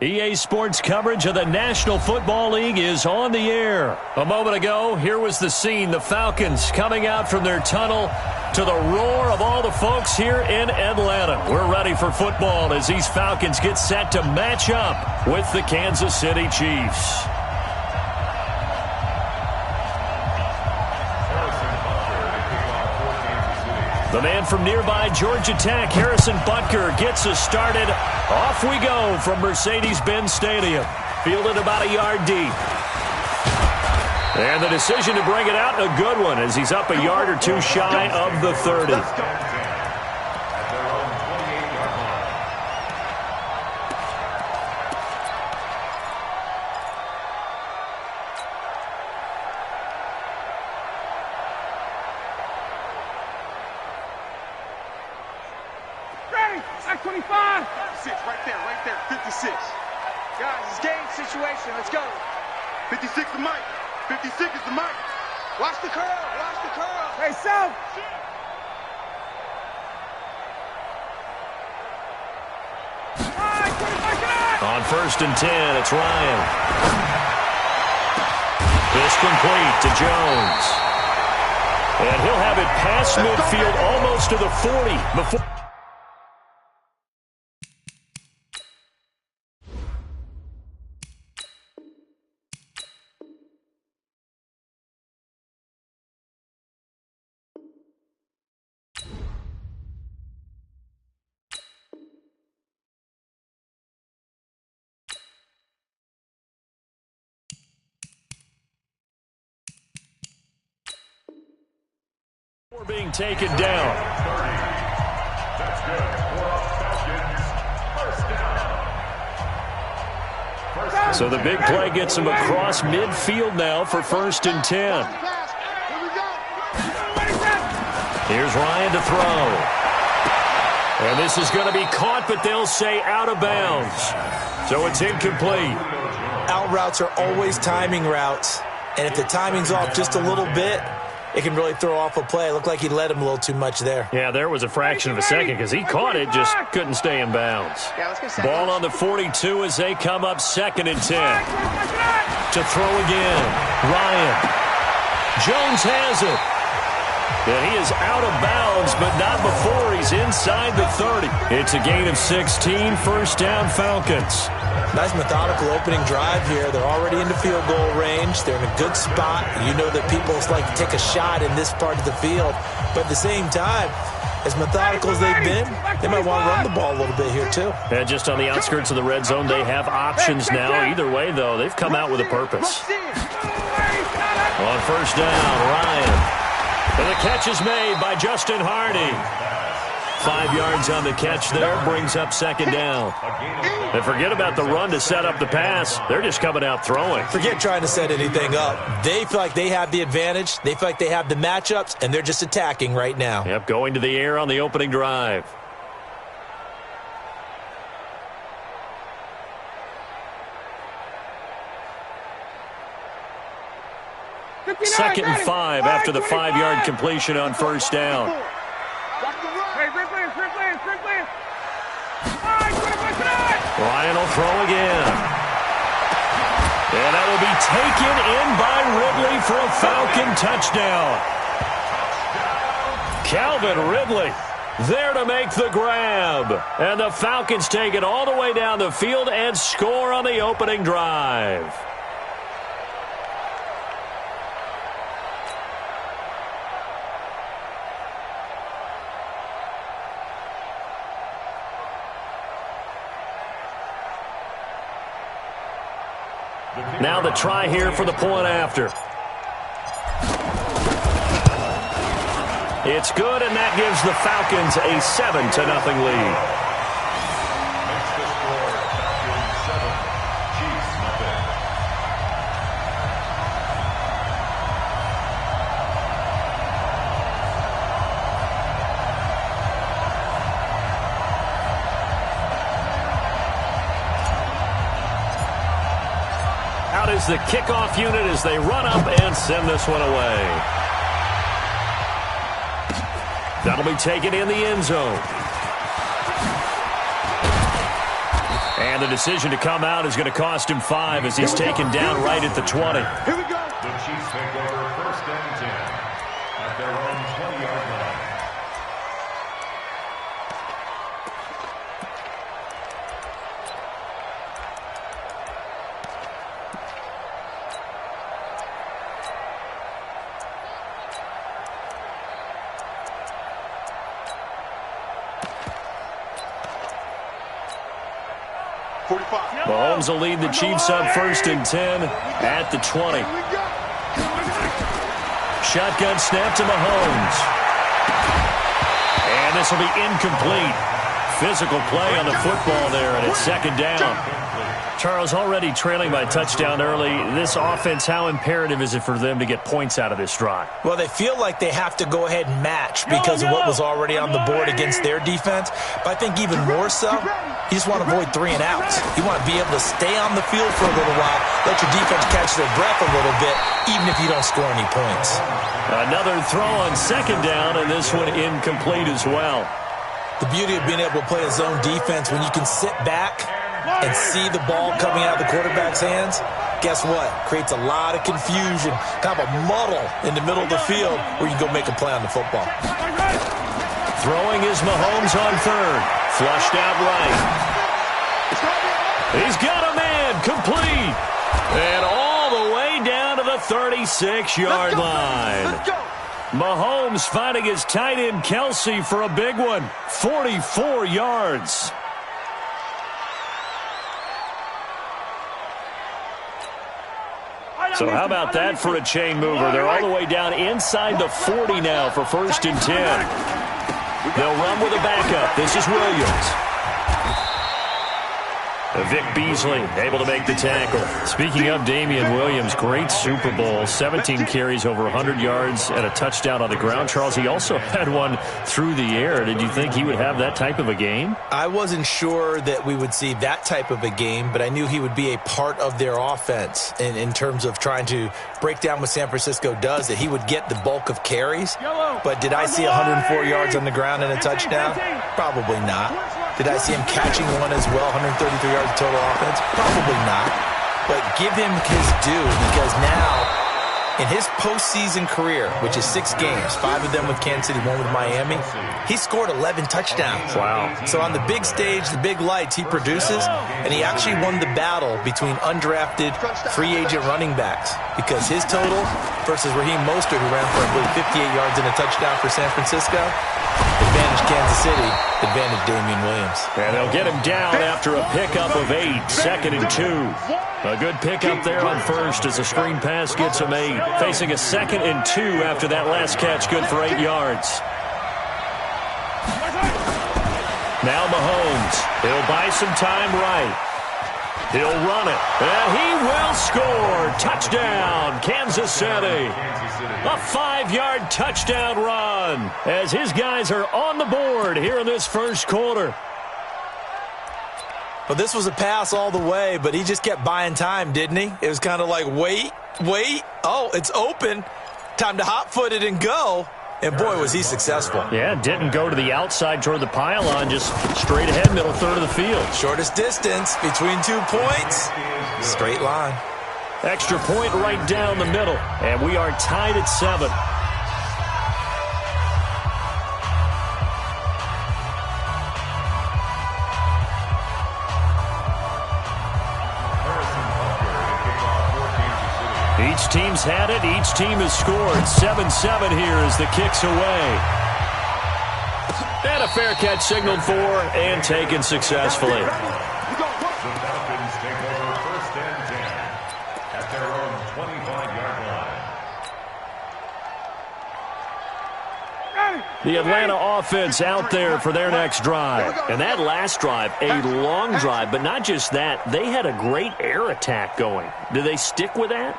EA Sports coverage of the National Football League is on the air. A moment ago, here was the scene. The Falcons coming out from their tunnel to the roar of all the folks here in Atlanta. We're ready for football as these Falcons get set to match up with the Kansas City Chiefs. The man from nearby Georgia Tech, Harrison Butker, gets us started. Off we go from Mercedes-Benz Stadium. Fielded about a yard deep. And the decision to bring it out, a good one, as he's up a yard or two shy of the 30. At 25. 56, right there, 56. Guys, it's game situation. Let's go. 56 the mic. 56 is the mic. Watch the curl. Watch the curl. Hey, South. On 1st and 10, it's Ryan. It's complete to Jones. And he'll have it past midfield almost to the 40 before. Being taken down. So the big play gets him across midfield now for 1st and 10. Here's Ryan to throw. And this is going to be caught, but they'll say out of bounds. So it's incomplete. Out routes are always timing routes. And if the timing's off just a little bit, it can really throw off a play. It looked like he led him a little too much there. Yeah, there was a fraction of a second because he caught it, just couldn't stay in bounds. Ball on the 42 as they come up 2nd and 10. To throw again. Ryan. Jones has it. And he is out of bounds, but not before he's inside the 30. It's a gain of 16, 1st down Falcons. Nice methodical opening drive here. They're already into field goal range. They're in a good spot. You know that people like to take a shot in this part of the field. But at the same time, as methodical as they've been, they might want to run the ball a little bit here too. And just on the outskirts of the red zone, they have options now. Either way, though, they've come out with a purpose. On 1st down, Ryan. And the catch is made by Justin Hardy. 5 yards on the catch there, brings up 2nd down. And forget about the run to set up the pass. They're just coming out throwing. Forget trying to set anything up. They feel like they have the advantage. They feel like they have the matchups, and they're just attacking right now. Yep, going to the air on the opening drive. Second and 5 after the 5-yard completion on 1st down. Ryan will throw again. And that will be taken in by Ridley for a Falcon touchdown. Calvin Ridley there to make the grab. And the Falcons take it all the way down the field and score on the opening drive. Now the try here for the point after. It's good, and that gives the Falcons a 7-0 lead. Out is the kickoff unit as they run up and send this one away. That'll be taken in the end zone. And the decision to come out is going to cost him 5 as he's taken down right at the 20. Here we go. The Chiefs take over 1st and 10 at their own 20-yard line. Mahomes will lead the Chiefs up 1st and 10 at the 20. Shotgun snap to Mahomes. And this will be incomplete. Physical play on the football there, and it's 2nd down. Charles, already trailing by touchdown early. This offense, how imperative is it for them to get points out of this drive? Well, they feel like they have to go ahead and match because of what was already on the board against their defense. But I think even more so, you just want to avoid 3 and outs. You want to be able to stay on the field for a little while, let your defense catch their breath a little bit, even if you don't score any points. Another throw on 2nd down, and this one incomplete as well. The beauty of being able to play a zone defense when you can sit back and see the ball coming out of the quarterback's hands, guess what? Creates a lot of confusion, kind of a muddle in the middle of the field where you can go make a play on the football. Throwing is Mahomes on 3rd. Flushed out right. He's got a man. Complete. And all the way down to the 36-yard line. Mahomes finding his tight end Kelsey for a big one. 44 yards. So how about that for a chain mover? They're all the way down inside the 40 now for 1st and 10. They'll run with a backup. This is Williams. Vic Beasley able to make the tackle. Speaking of Damian Williams, great Super Bowl. 17 carries, over 100 yards, and a touchdown on the ground. Charles, he also had one through the air. Did you think he would have that type of a game? I wasn't sure that we would see that type of a game, but I knew he would be a part of their offense in terms of trying to break down what San Francisco does, that he would get the bulk of carries. But did I see 104 yards on the ground and a touchdown? Probably not. Did I see him catching one as well, 133 yards of total offense? Probably not. But give him his due, because now, in his postseason career, which is 6 games, 5 of them with Kansas City, 1 with Miami, he scored 11 touchdowns. Wow. So on the big stage, the big lights, he produces, and he actually won the battle between undrafted free agent running backs, because his total versus Raheem Mostert, who ran for, I believe, 58 yards and a touchdown for San Francisco, advantage Kansas City, advantage Damian Williams. And they'll get him down after a pickup of 8, 2nd and 2. A good pickup there on 1st as a screen pass gets him 8. Facing a 2nd and 2 after that last catch, good for 8 yards. Now Mahomes. He'll buy some time right. He'll run it. And he will score. Touchdown, Kansas City. A 5-yard touchdown run as his guys are on the board here in this 1st quarter. Well, this was a pass all the way, but he just kept buying time, didn't he? It was kind of like, wait. Oh, it's open. Time to hot-foot it and go. And, boy, was he successful. Yeah, didn't go to the outside toward the pylon, just straight ahead, middle third of the field. Shortest distance between 2 points. Straight line. Extra point right down the middle, and we are tied at 7. Each team's had it. Each team has scored. 7-7 here as the kick's away. And a fair catch signaled for and taken successfully. The Falcons take over 1st and 10 at their own 25-yard line. The Atlanta offense out there for their next drive. And that last drive, a long drive, but not just that. They had a great air attack going. Do they stick with that?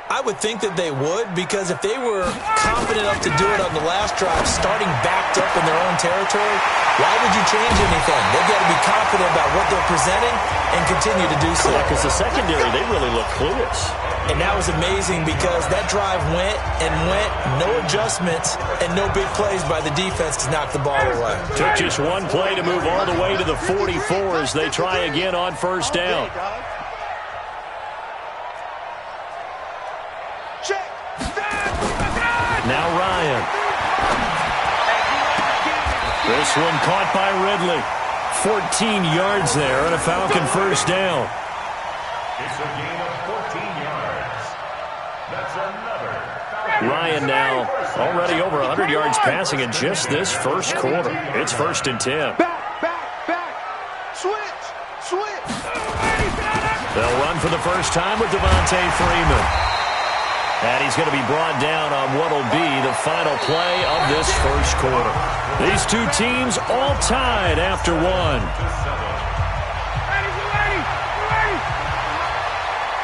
I would think that they would, because if they were confident enough to do it on the last drive, starting backed up in their own territory, why would you change anything? They've got to be confident about what they're presenting and continue to do so. Yeah, because the secondary, they really look clueless. And that was amazing because that drive went and went, no adjustments, and no big plays by the defense to knock the ball away. Took just one play to move all the way to the 44 as they try again on first down. Now Ryan. This one caught by Ridley. 14 yards there and a Falcon first down. It's a gain of 14 yards. That's another Falcon. Ryan now already over 100 yards passing in just this first quarter. It's 1st and 10. Back. Switch. They'll run for the first time with Devontae Freeman. And he's going to be brought down on what will be the final play of this first quarter. These two teams all tied after one.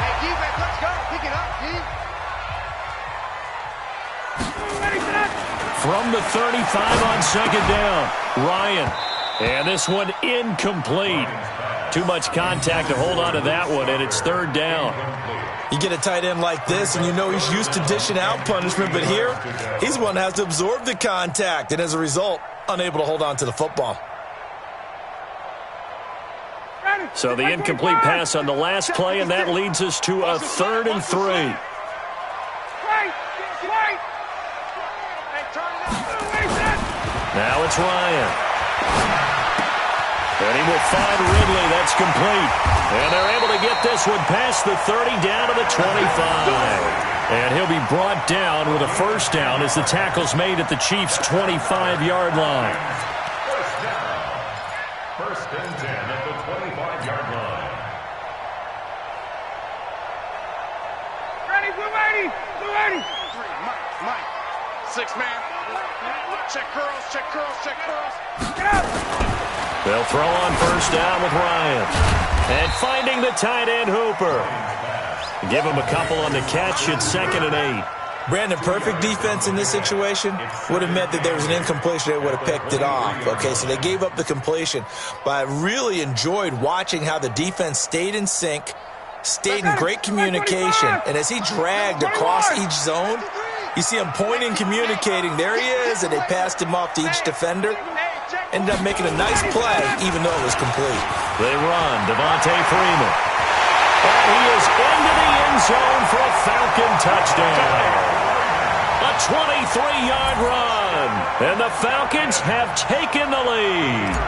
Hey, defense, let's go. Pick it up, D. From the 35 on second down, Ryan. And this one incomplete. Too much contact to hold on to that one, and it's 3rd down. You get a tight end like this, and you know he's used to dishing out punishment, but here, he's the one that has to absorb the contact, and as a result, unable to hold on to the football. So the incomplete pass on the last play, and that leads us to a 3rd and 3. Now it's Ryan. And he will find Ridley. That's complete. And they're able to get this one past the 30 down to the 25. And he'll be brought down with a first down as the tackle's made at the Chiefs' 25-yard line. First and 10 at the 25-yard line. Ready, blue 80. Mike. 6 man. Check curls. Get up. They'll throw on first down with Ryan. And finding the tight end, Hooper. Give him a couple on the catch. It's 2nd and 8. Brandon, perfect defense in this situation would have meant that there was an incompletion. They would have picked it off. Okay, so they gave up the completion. But I really enjoyed watching how the defense stayed in sync, stayed in great communication. And as he dragged across each zone, you see him pointing, communicating. There he is, and they passed him off to each defender. Ended up making a nice play, even though it was complete. They run. Devontae Freeman. And he is into the end zone for a Falcon touchdown. A 23-yard run. And the Falcons have taken the lead.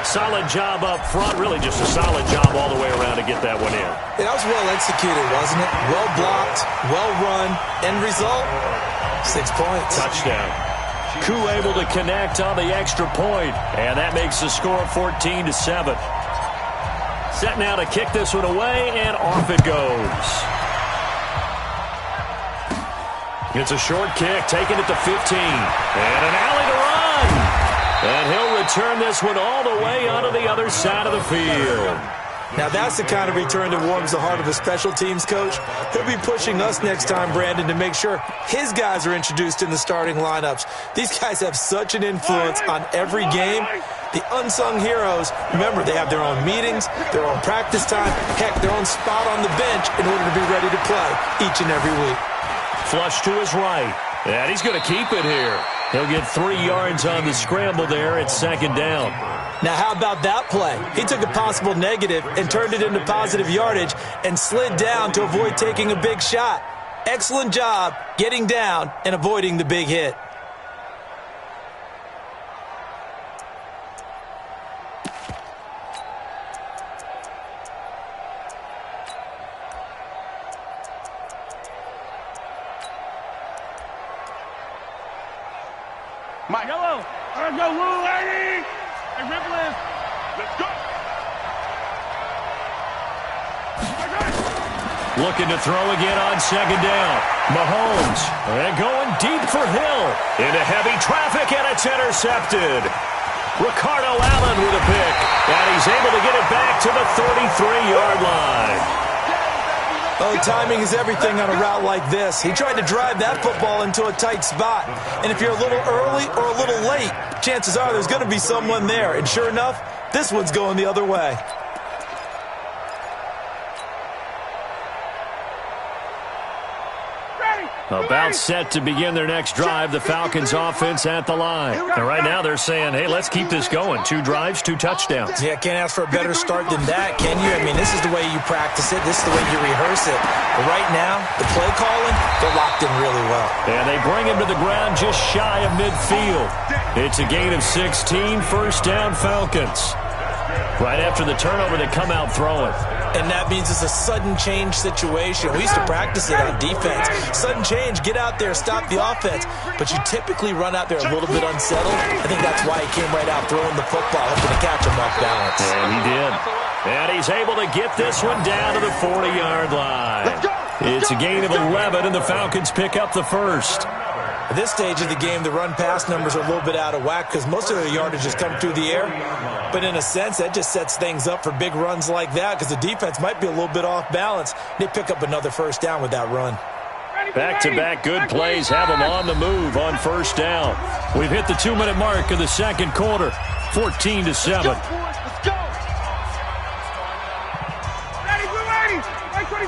Solid job up front. Really just a solid job all the way around to get that one in. That was well executed, wasn't it? Well blocked, well run. End result, 6 points. Touchdown. Koo able to connect on the extra point, and that makes the score 14-7. Set now to kick this one away, and off it goes. It's a short kick, taking it to 15, and an alley to run. And he'll return this one all the way onto the other side of the field. Now that's the kind of return that warms the heart of a special teams coach. He'll be pushing us next time, Brandon, to make sure his guys are introduced in the starting lineups. These guys have such an influence on every game. The unsung heroes, remember, they have their own meetings, their own practice time, heck, their own spot on the bench in order to be ready to play each and every week. Flush to his right, and he's going to keep it here. He'll get 3 yards on the scramble there at 2nd down. Now, how about that play? He took a possible negative and turned it into positive yardage and slid down to avoid taking a big shot. Excellent job getting down and avoiding the big hit. Mike. Yellow. Let's go, Blue Lady. Hey, Ripley. Let's go. Looking to throw again on 2nd down. Mahomes. And going deep for Hill. Into heavy traffic, and it's intercepted. Ricardo Allen with a pick. And he's able to get it back to the 33-yard line. Oh, timing is everything on a route like this. He tried to drive that football into a tight spot. And if you're a little early or a little late, chances are there's going to be someone there. And sure enough, this one's going the other way. About set to begin their next drive, the Falcons offense at the line. And right now they're saying, hey, let's keep this going. 2 drives, 2 touchdowns. Yeah, can't ask for a better start than that, can you? I mean, this is the way you practice it. This is the way you rehearse it. But right now, the play calling, they're locked in really well. And they bring him to the ground just shy of midfield. It's a gain of 16, first down Falcons. Right after the turnover, they come out throwing. And that means it's a sudden change situation. We used to practice it on defense. Sudden change, get out there, stop the offense. But you typically run out there a little bit unsettled. I think that's why he came right out throwing the football, hoping to catch him off balance. And he did. And he's able to get this one down to the 40-yard line. It's a gain of 11, and the Falcons pick up the first. At this stage of the game, the run-pass numbers are a little bit out of whack because most of their yardage has come through the air. But in a sense, that just sets things up for big runs like that because the defense might be a little bit off balance. They pick up another first down with that run. Back-to-back good plays have them on the move on first down. We've hit the 2-minute mark of the second quarter, 14-7.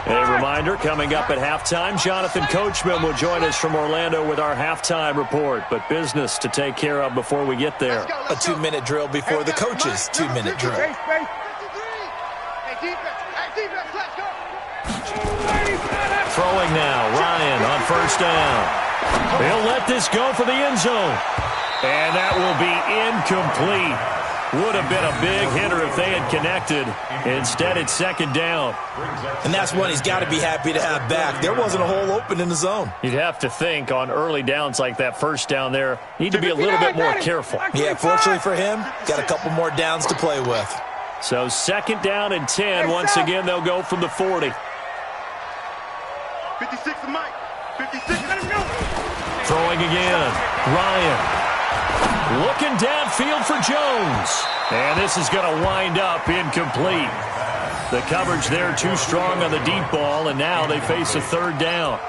A reminder, coming up at halftime, Jonathan Coachman will join us from Orlando with our halftime report. But business to take care of before we get there. A 2-minute drill before the coach's 2-minute drill. Throwing now, Ryan on first down. He'll let this go for the end zone. And that will be incomplete. Would have been a big hitter if they had connected. Instead, it's second down. And that's one he's got to be happy to have back. There wasn't a hole open in the zone. You'd have to think on early downs like that first down there, need to be a little bit more careful. Yeah, fortunately for him, got a couple more downs to play with. So second down and 10. Once again, they'll go from the 40. 56 to Mike. 56. Let him go. Throwing again. Ryan. Looking downfield for Jones. And this is going to wind up incomplete. The coverage there too strong on the deep ball, and now they face a third down.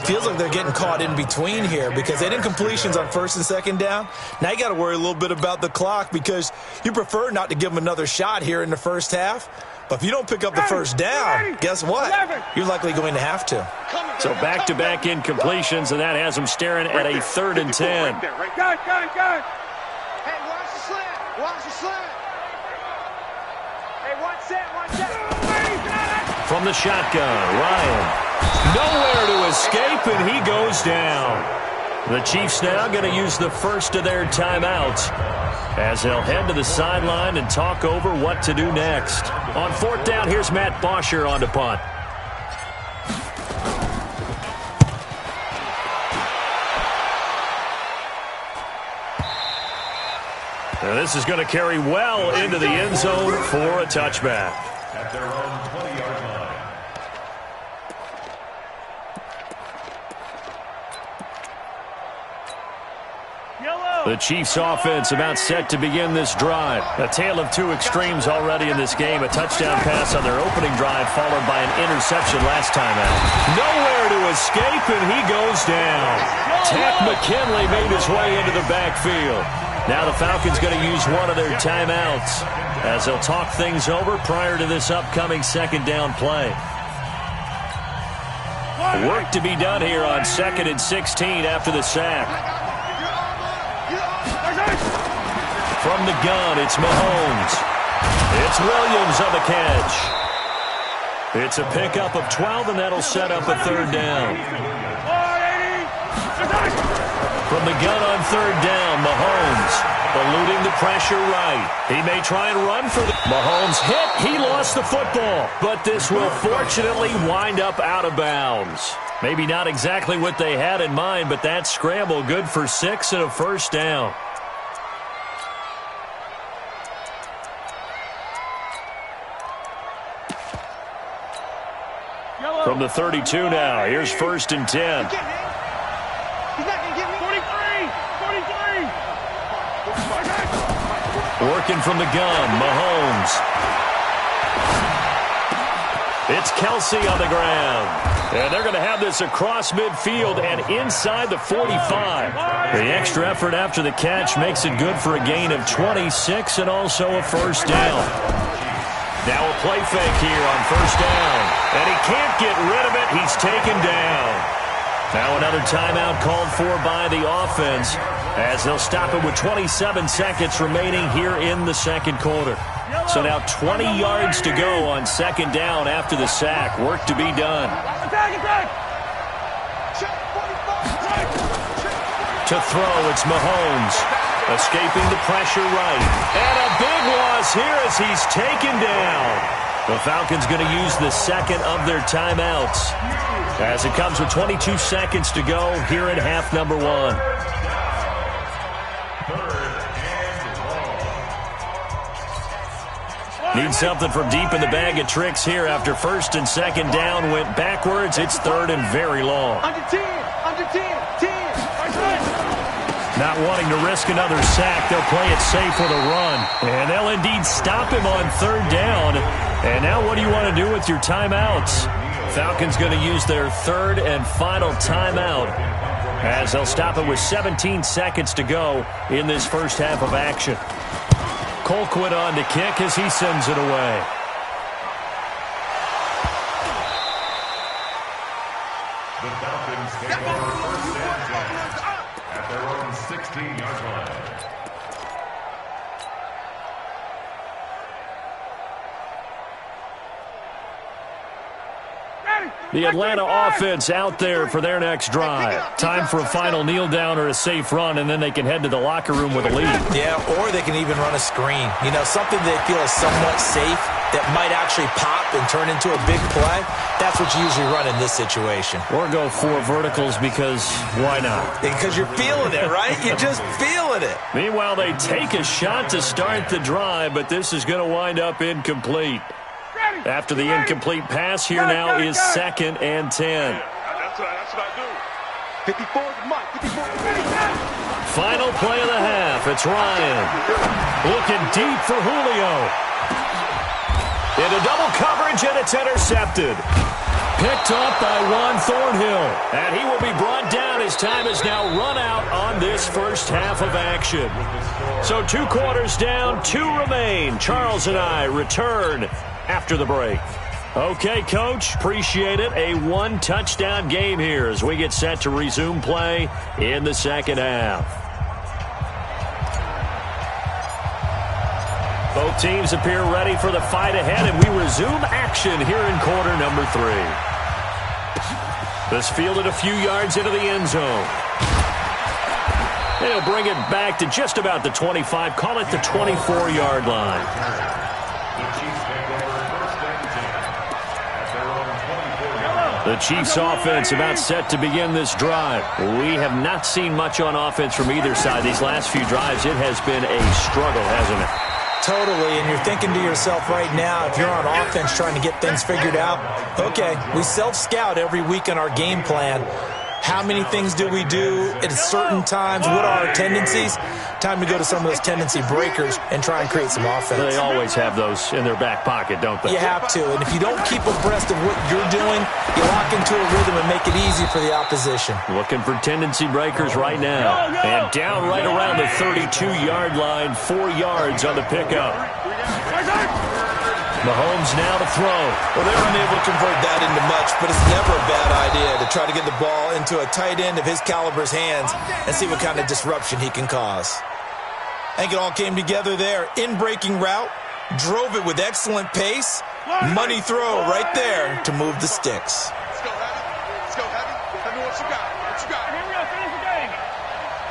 Feels like they're getting caught in between here because they did incompletions on first and second down. Now you got to worry a little bit about the clock because you prefer not to give them another shot here in the first half. But if you don't pick up the first down, guess what? You're likely going to have to. So back-to-back incompletions, and that has them staring at a 3rd and 10. Hey, watch the slant. Watch the slant. Hey, watch that. From the shotgun, Ryan. Nowhere to escape, and he goes down. The Chiefs now going to use the first of their timeouts as they'll head to the sideline and talk over what to do next. On 4th down, here's Matt Bosher on to punt. Now this is going to carry well into the end zone for a touchback. At their own 20-yard line. The Chiefs offense about set to begin this drive. A tale of two extremes already in this game. A touchdown pass on their opening drive followed by an interception last time out. Nowhere to escape, and he goes down. Takk McKinley made his way into the backfield. Now the Falcons going to use one of their timeouts as they'll talk things over prior to this upcoming second down play. Work to be done here on 2nd and 16 after the sack. From the gun, it's Mahomes. It's Williams on the catch. It's a pickup of 12, and that'll set up a 3rd down. From the gun on 3rd down, Mahomes eluding the pressure right. He may try and run for the... Mahomes hit. He lost the football, but this will fortunately wind up out of bounds. Maybe not exactly what they had in mind, but that scramble good for 6 and a first down. From the 32 now, here's 1st and 10. He's not going to get me. 43. Working from the gun, Mahomes. It's Kelsey on the ground. And they're going to have this across midfield and inside the 45. The extra effort after the catch makes it good for a gain of 26 and also a first down. Now a play fake here on first down. And he can't get rid of it. He's taken down. Now another timeout called for by the offense as they'll stop it with 27 seconds remaining here in the second quarter. So now 20 yards to go on second down after the sack. Work to be done. To throw, it's Mahomes. Escaping the pressure right. And a big loss here as he's taken down. The Falcons going to use the second of their timeouts as it comes with 22 seconds to go here in half number one. Need something from deep in the bag of tricks here after first and second down went backwards. It's third and very long. Under 10, 10. Not wanting to risk another sack, they'll play it safe with a run. And they'll indeed stop him on third down. And now what do you want to do with your timeouts? Falcons going to use their third and final timeout as they'll stop it with 17 seconds to go in this first half of action. Colquitt on to kick as he sends it away. The Falcons take over first and 10 at their own 16-yard line. The Atlanta offense out there for their next drive. Time for a final kneel down or a safe run, and then they can head to the locker room with a lead. Yeah, or they can even run a screen. You know, something they feel is somewhat safe that might actually pop and turn into a big play. That's what you usually run in this situation. Or go four verticals because why not? Because you're feeling it, right? You're just feeling it. Meanwhile, they take a shot to start the drive, but this is going to wind up incomplete. After the incomplete pass, here now is second and 10. That's what I do. 54 is Mike. 54. Final play of the half. It's Ryan. Looking deep for Julio. Into double coverage, and it's intercepted. Picked up by Juan Thornhill. And he will be brought down. His time is now run out on this first half of action. So 2 quarters down, 2 remain. Charles and I return after the break. Okay, Coach, appreciate it. A 1-touchdown game here as we get set to resume play in the second half. Both teams appear ready for the fight ahead, and we resume action here in quarter number 3. This fielded a few yards into the end zone. They'll bring it back to just about the 25, call it the 24-yard line. The Chiefs offense about set to begin this drive. We have not seen much on offense from either side. These last few drives, it has been a struggle, hasn't it? Totally, and you're thinking to yourself right now, if you're on offense trying to get things figured out, okay, we self-scout every week on our game plan. How many things do we do at certain times? What are our tendencies? Time to go to some of those tendency breakers and try and create some offense. They always have those in their back pocket, don't they? You have to, and if you don't keep abreast of what you're doing, you lock into a rhythm and make it easy for the opposition. Looking for tendency breakers right now. And down right around the 32-yard line, 4 yards on the pickup. Mahomes now to throw. Well, they're unable to convert that into much, but it's never a bad idea to try to get the ball into a tight end of his caliber's hands and see what kind of disruption he can cause. I think it all came together there. In-breaking route, drove it with excellent pace. Money throw right there to move the sticks. Let's go, Heavy. Let's go, Heavy. Tell me what you got. What you got? Here we go. Finish the game.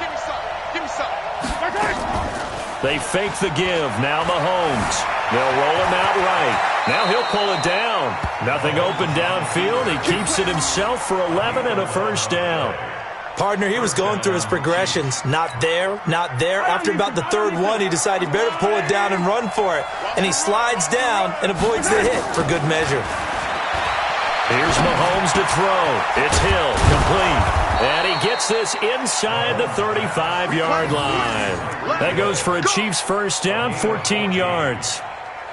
Give me something. Give me something. They fake the give. Now Mahomes. They'll roll him out right. Now he'll pull it down. Nothing open downfield. He keeps it himself for 11 and a first down. Partner, he was going through his progressions. Not there, not there. After about the third one, he decided he better pull it down and run for it. And he slides down and avoids the hit for good measure. Here's Mahomes to throw. It's Hill, complete. And he gets this inside the 35-yard line. That goes for a Chiefs first down, 14 yards.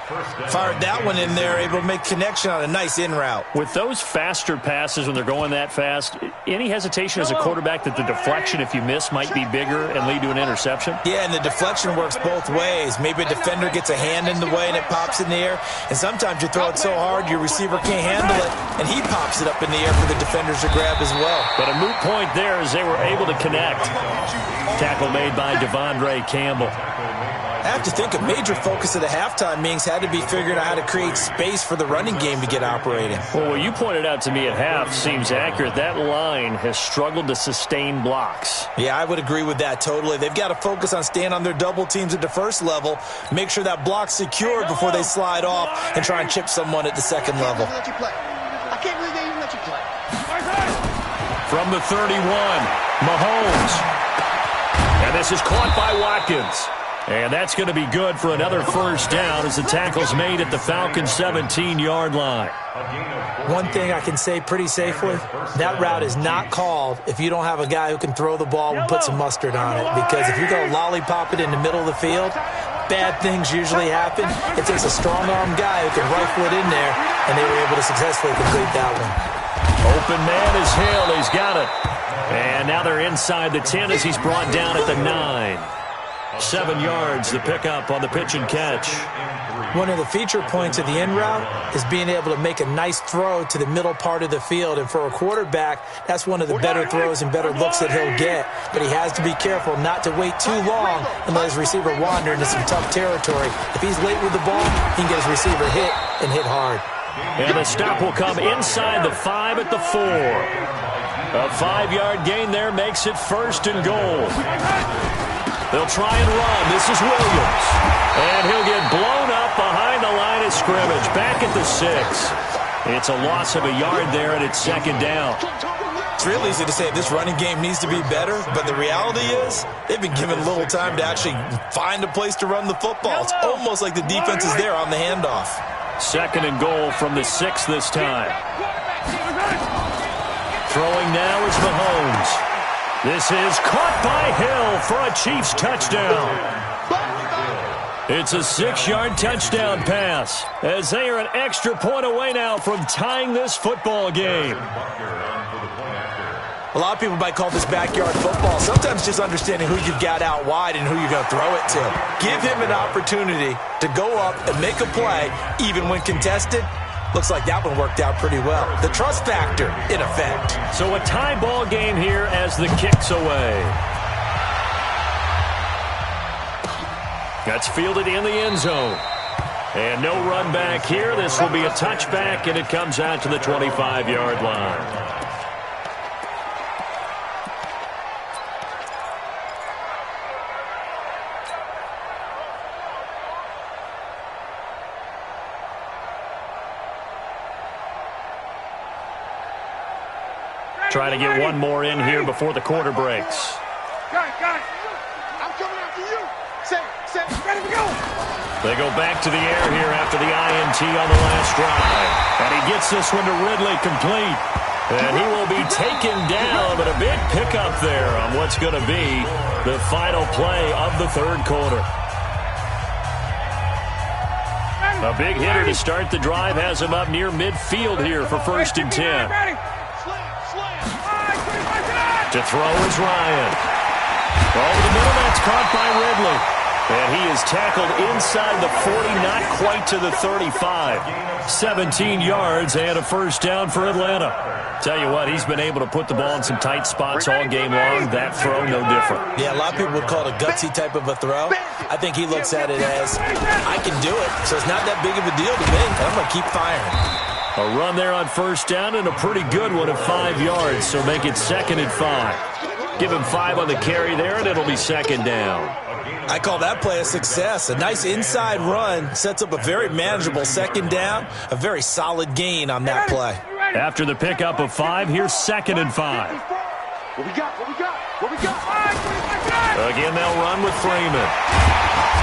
Fired that one in there, able to make connection on a nice in route. With those faster passes when they're going that fast, any hesitation as a quarterback that the deflection, if you miss, might be bigger and lead to an interception? Yeah, and the deflection works both ways. Maybe a defender gets a hand in the way and it pops in the air, and sometimes you throw it so hard your receiver can't handle it, and he pops it up in the air for the defenders to grab as well. But a moot point there as they were able to connect. Tackle made by Devondre Campbell. I have to think a major focus of the halftime meetings had to be figuring out how to create space for the running game to get operating. Well, what you pointed out to me at half seems accurate. That line has struggled to sustain blocks. Yeah, I would agree with that totally. They've got to focus on staying on their double teams at the first level, make sure that block's secured before they slide off and try and chip someone at the second level. I can't believe they even let you play. From the 31, Mahomes. And this is caught by Watkins. And that's going to be good for another first down as the tackle's made at the Falcons' 17-yard line. One thing I can say pretty safely, that route is not called if you don't have a guy who can throw the ball and put some mustard on it. Because if you go lollipop it in the middle of the field, bad things usually happen. It takes a strong-arm guy who can rifle it in there, and they were able to successfully complete that one. Open man is Hill. He's got it. And now they're inside the 10 as he's brought down at the 9. 7 yards, the pickup on the pitch and catch. One of the feature points of the in route is being able to make a nice throw to the middle part of the field. And for a quarterback, that's one of the better throws and better looks that he'll get. But he has to be careful not to wait too long and let his receiver wander into some tough territory. If he's late with the ball, he can get his receiver hit and hit hard. And the stop will come inside the 5 at the 4. A 5-yard gain there makes it first and goal. They'll try and run. This is Williams. And he'll get blown up behind the line of scrimmage. Back at the 6. It's a loss of a yard there, and it's second down. It's real easy to say this running game needs to be better, but the reality is they've been given little time to actually find a place to run the football. It's almost like the defense is there on the handoff. Second and goal from the 6 this time. Throwing now is Mahomes. This is caught by Hill for a Chiefs touchdown. It's a 6-yard touchdown pass as they are an extra point away now from tying this football game. A lot of people might call this backyard football. Sometimes just understanding who you've got out wide and who you're going to throw it to. Give him an opportunity to go up and make a play even when contested. Looks like that one worked out pretty well. The trust factor in effect. So a tie ball game here as the kick's away. That's fielded in the end zone. And no run back here. This will be a touchback, and it comes out to the 25-yard line. Trying to get one more in here before the quarter breaks. Got it. I'm coming after you. Set, ready to go. They go back to the air here after the INT on the last drive. And he gets this one to Ridley complete. And he will be taken down, but a big pickup there on what's going to be the final play of the third quarter. A big hitter to start the drive has him up near midfield here for first and 10. To throw is Ryan. Over the middle, that's caught by Ridley. And he is tackled inside the 40, not quite to the 35. 17 yards and a first down for Atlanta. Tell you what, he's been able to put the ball in some tight spots all game long. That throw, no different. Yeah, a lot of people would call it a gutsy type of a throw. I think he looks at it as, I can do it, so it's not that big of a deal to me. I'm going to keep firing. A run there on first down and a pretty good one at 5 yards, so make it second and 5. Give him 5 on the carry there, and it'll be second down. I call that play a success. A nice inside run sets up a very manageable second down, a very solid gain on that play. After the pickup of 5, here's second and 5. What we got? Again, they'll run with Freeman.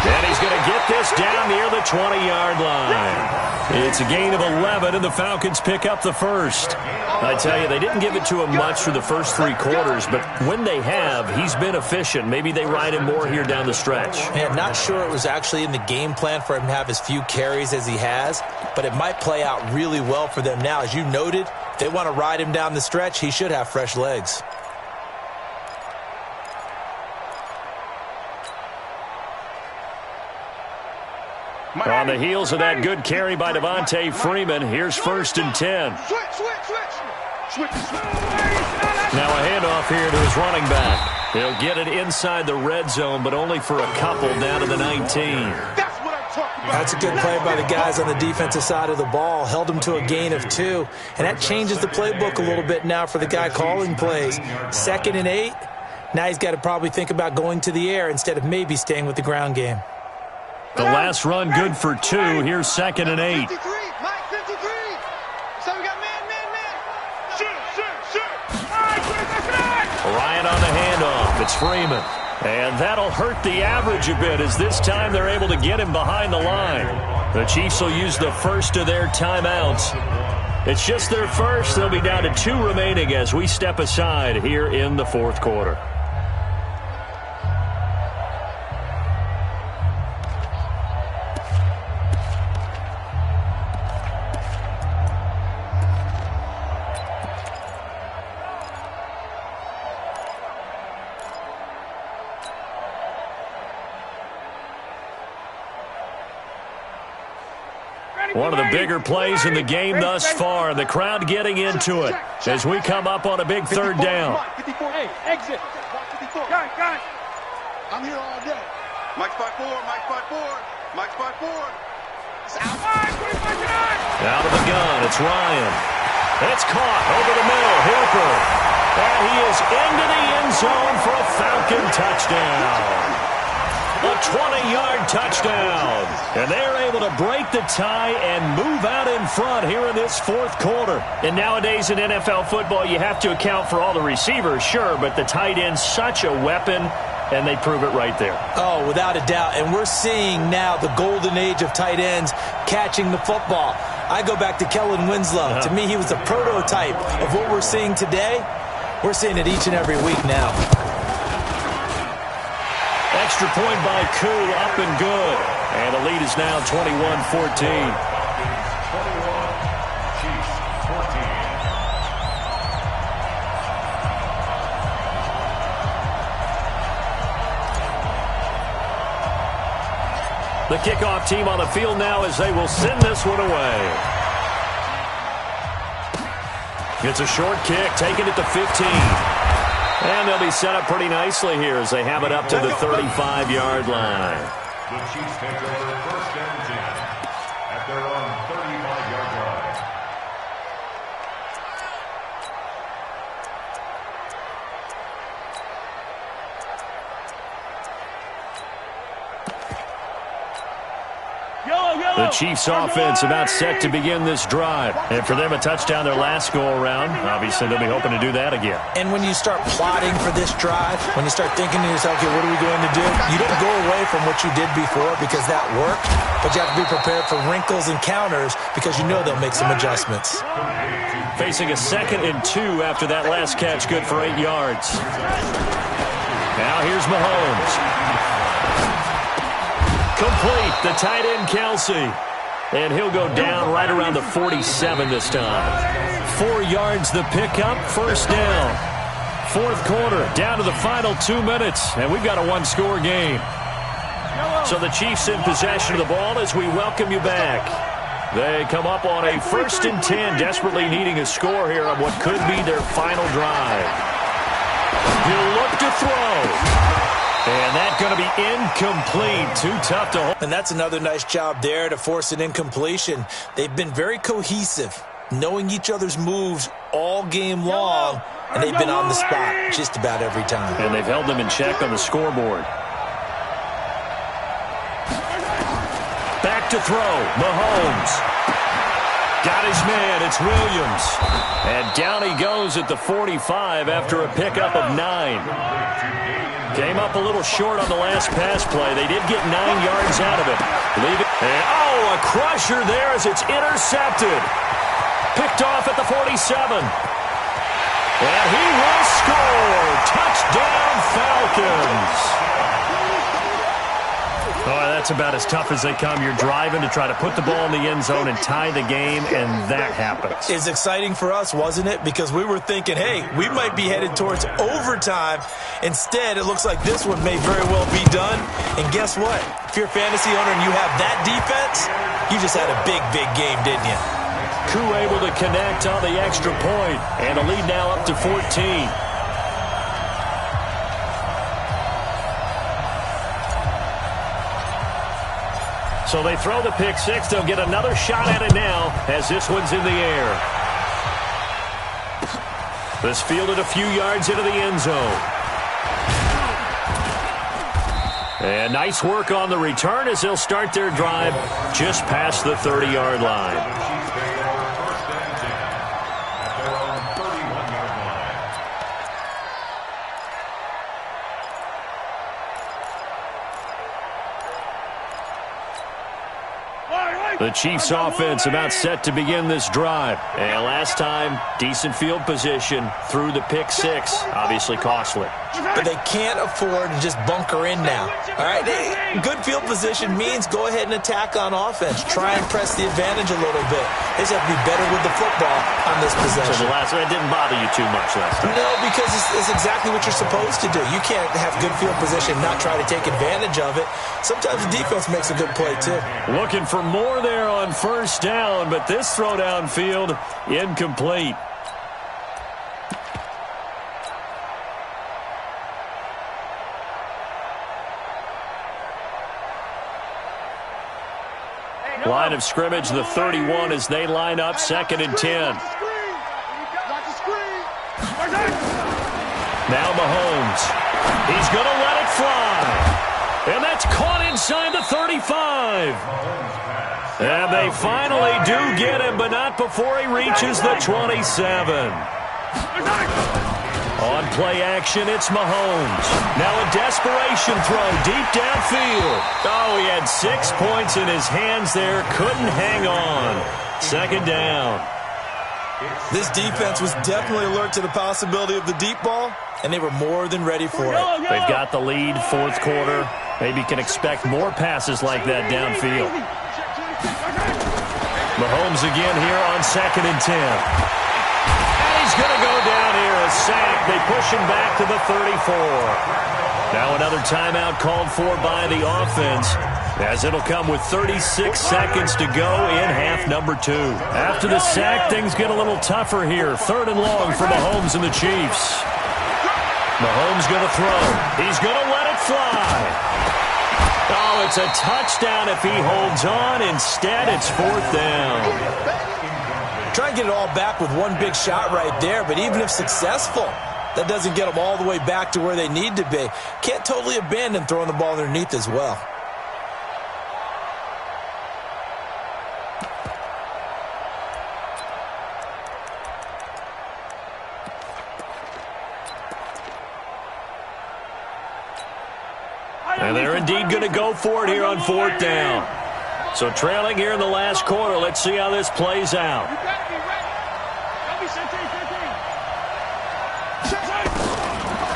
And he's going to get this down near the 20-yard line. It's a gain of 11, and the Falcons pick up the first. I tell you, they didn't give it to him much for the first 3 quarters, but when they have, he's been efficient. Maybe they ride him more here down the stretch. Man, not sure it was actually in the game plan for him to have as few carries as he has, but it might play out really well for them now. As you noted, if they want to ride him down the stretch, he should have fresh legs. On the heels of that good carry by Devontae Freeman, here's 1st and 10. Now a handoff here to his running back. He'll get it inside the red zone, but only for a couple down to the 19. That's a good play by the guys on the defensive side of the ball. Held him to a gain of 2. And that changes the playbook a little bit now for the guy calling plays. 2nd and 8. Now he's got to probably think about going to the air instead of maybe staying with the ground game. The last run good for 2. Here's 2nd and 8. Mike 53. So we got man. Ryan on the handoff. It's Freeman. And that'll hurt the average a bit as this time they're able to get him behind the line. The Chiefs will use the first of their timeouts. It's just their first. They'll be down to 2 remaining as we step aside here in the 4th quarter. One of the bigger plays in the game thus far. The crowd getting into it as we come up on a big 3rd down. Hey, exit. Guys. I'm here all day. Mike's 5'4". Mike's 5'4". Out of the gun, it's Ryan. It's caught over the middle. Hooper. And he is into the end zone for a Falcon touchdown. A 20-yard touchdown. And they're able to break the tie and move out in front here in this 4th quarter. And nowadays in NFL football, you have to account for all the receivers, sure, but the tight end's such a weapon, and they prove it right there. Oh, without a doubt. And we're seeing now the golden age of tight ends catching the football. I go back to Kellen Winslow. To me, he was a prototype of what we're seeing today. We're seeing it each and every week now. Extra point by Koo, up and good. And the lead is now 21-14. 21, Chiefs 14. The kickoff team on the field now as they will send this one away. It's a short kick, taken at the 15. And they'll be set up pretty nicely here as they have it up to the 35-yard line. The Chiefs take over 1st and 10 at their own 35-yard line. The Chiefs offense about set to begin this drive. And for them, a touchdown their last go-around. Obviously, they'll be hoping to do that again. And when you start plotting for this drive, when you start thinking to yourself, okay, what are we going to do? You don't go away from what you did before because that worked, but you have to be prepared for wrinkles and counters because you know they'll make some adjustments. Facing a 2nd and 2 after that last catch, good for 8 yards. Now here's Mahomes. Complete, the tight end Kelsey. And he'll go down right around the 47 this time. 4 yards the pickup, 1st down. 4th quarter, down to the final 2 minutes, and we've got a 1-score game. So the Chiefs in possession of the ball as we welcome you back. They come up on a 1st and 10, desperately needing a score here on what could be their final drive. He'll look to throw. And that's going to be incomplete. Too tough to hold. And that's another nice job there to force an incompletion. They've been very cohesive, knowing each other's moves all game long, and they've been on the spot just about every time. And they've held them in check on the scoreboard. Back to throw, Mahomes. Got his man. It's Williams. And down he goes at the 45 after a pickup of 9. Came up a little short on the last pass play. They did get 9 yards out of it. Leave it. And, a crusher there as it's intercepted. Picked off at the 47. And he will score. Touchdown, Falcons. Oh, that's about as tough as they come. You're driving to try to put the ball in the end zone and tie the game, and that happens. It's exciting for us, wasn't it? Because we were thinking, hey, we might be headed towards overtime. Instead, it looks like this one may very well be done. And guess what? If you're a fantasy owner and you have that defense, you just had a big, big game, didn't you? Koo able to connect on the extra point, and a lead now up to 14. So they throw the pick six. They'll get another shot at it now as this one's in the air. This fielded a few yards into the end zone. And nice work on the return as they'll start their drive just past the 30-yard line. The Chiefs offense about set to begin this drive. And last time, decent field position through the pick six. Obviously costly. But they can't afford to just bunker in now. All right, good field position means go ahead and attack on offense. Try and press the advantage a little bit. They just have to be better with the football on this possession. So the last one didn't bother you too much last time? No, because it's exactly what you're supposed to do. You can't have good field position and not try to take advantage of it. Sometimes the defense makes a good play, too. Looking for more there on first down, but this throw downfield incomplete. Line of scrimmage, the 31 as they line up, 2nd and 10. Now Mahomes. He's going to let it fly. And that's caught inside the 35. And they finally do get him, but not before he reaches the 27. On play action, it's Mahomes. Now a desperation throw deep downfield. Oh, he had 6 points in his hands there. Couldn't hang on. 2nd down. This defense was definitely alert to the possibility of the deep ball, and they were more than ready for it. They've got the lead, 4th quarter. Maybe can expect more passes like that downfield. Mahomes again here on 2nd and 10. He's going to go down here, a sack. They push him back to the 34. Now another timeout called for by the offense, as it'll come with 36 seconds to go in half number 2. After the sack, things get a little tougher here. 3rd and long for Mahomes and the Chiefs. Mahomes going to throw. He's going to let it fly. Oh, it's a touchdown if he holds on. Instead, it's 4th down. Try and get it all back with one big shot right there, but even if successful, that doesn't get them all the way back to where they need to be. Can't totally abandon throwing the ball underneath as well. And they're indeed going to go for it here on 4th down. So trailing here in the last quarter, let's see how this plays out.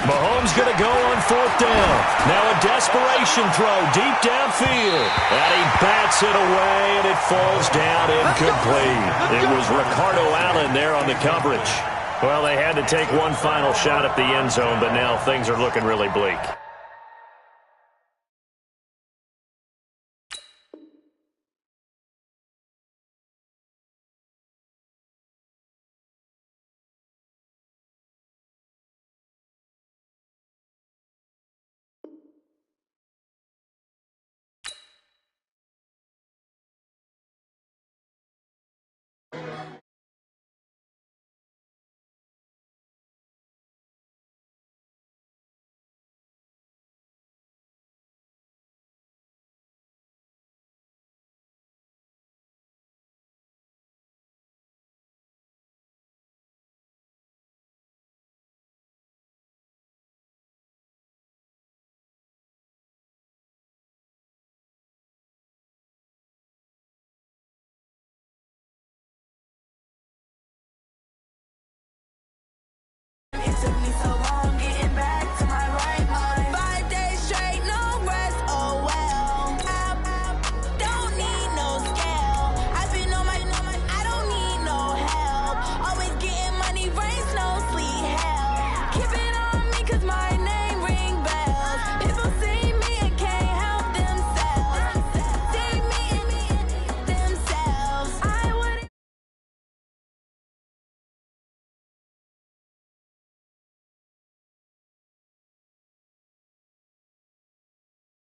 Mahomes going to go on 4th down. Now a desperation throw deep downfield. And he bats it away, and it falls down incomplete. It was Ricardo Allen there on the coverage. Well, they had to take one final shot at the end zone, but now things are looking really bleak.